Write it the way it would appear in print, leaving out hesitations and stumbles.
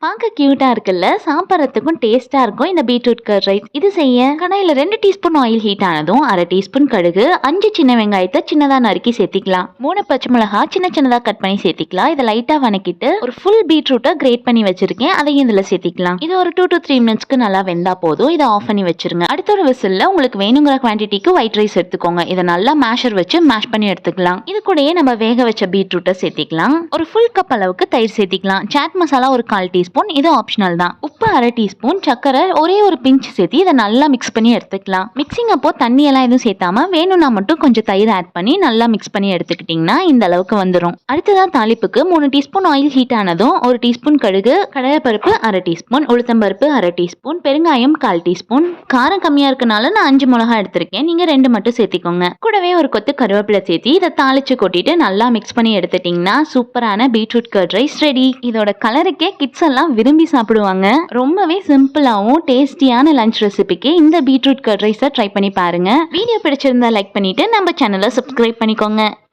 பார்க்க கியூட்டா இருக்குல்ல, சாப்பிட்றதுக்கும் டேஸ்டா இருக்கும் இந்த பீட்ரூட் கர்ட் ரைஸ். இது செய்ய கடாயில 2 டீஸ்பூன் ஆயில் ஹீட் ஆனதும் 1/2 டீஸ்பூன் கடுகு, 5 சின்ன வெங்காயத்தை சின்னதா நறுக்கி சேர்த்திக்கலாம். 3 பச்சை மிளகா சின்ன சின்னதா கட் பண்ணி சேர்த்திக்கலாம். இதை லைட்டா வணக்கிட்டு ஒரு ஃபுல் பீட்ரூட்டை கிரேட் பண்ணி வச்சிருக்கேன், அதையும் இதுல சேர்த்திக்கலாம். இது ஒரு 2 to 3 மினிட்ஸ்க்கு நல்லா வெந்தா போதும். இதை ஆஃப் பண்ணி வச்சிருங்க. அடுத்த ஒரு விசில்ல உங்களுக்கு வேணுங்கிற குவான்டிட்டிக்கு ஒயிட் ரைஸ் எடுத்துக்கோங்க. இதை நல்லா மேஷர் வச்சு மேஷ் பண்ணி எடுத்துக்கலாம். இது கூடயே நம்ம வேக வச்ச பீட்ரூட்டை சேர்த்திக்கலாம். ஒரு ஃபுல் கப் அளவுக்கு தயிர் சேர்த்திக்கலாம். சாட் மசாலா ஒரு 1/4 டீஸ்பூன், இது ஆப்ஷனல் தான். உப்பு 1/2 டீஸ்பூன், சக்கரை ஒரே ஒரு பிஞ்ச் சேர்த்து இதை நல்லா மிக்ஸ் பண்ணி எடுத்துக்கலாம். மிக்சிங் அப்போ தண்ணி எல்லாம் எதுவும் சேர்த்தாம வேணும்னா மட்டும் கொஞ்சம் தயிர் ஆட் பண்ணி நல்லா மிக்ஸ் பண்ணி எடுத்துக்கிட்டீங்கன்னா இந்த அளவுக்கு வந்துடும். அடுத்ததான் தாளிப்புக்கு 3 டீஸ்பூன் ஆயில் ஹீட் ஆனதும் 1 டீஸ்பூன் கடுகு, கடலைப்பருப்பு 1/2 டீஸ்பூன், உளுத்தம்பருப்பு 1/2 டீஸ்பூன், பெருங்காயம் 1/4 டீஸ்பூன். காரம் கம்மியா இருக்கனால நான் 5 மிளகா எடுத்திருக்கேன், நீங்க 2 மட்டும் சேர்த்திக்கோங்க. கூடவே ஒரு கொத்து கருவேப்பிலை சேர்த்து இதை தாளிச்சு கொட்டிட்டு நல்லா மிக்ஸ் பண்ணி எடுத்துட்டீங்கன்னா சூப்பரான பீட்ரூட் கர்ட் ரைஸ் ரெடி. இதோட கலருக்கே கிட்ஸ் எல்லாம் விரும்பி சாப்பிடுவாங்க. ரொம்பவே சிம்பிளாவும் டேஸ்டியான லஞ்ச் ரெசிபிக்கு இந்த பீட்ரூட் கர்ட் ரைஸை ட்ரை பண்ணி பாருங்க. வீடியோ பிடிச்சிருந்தா லைக் பண்ணிட்டு நம்ம சேனலை சப்ஸ்கிரைப் பண்ணிக்கோங்க.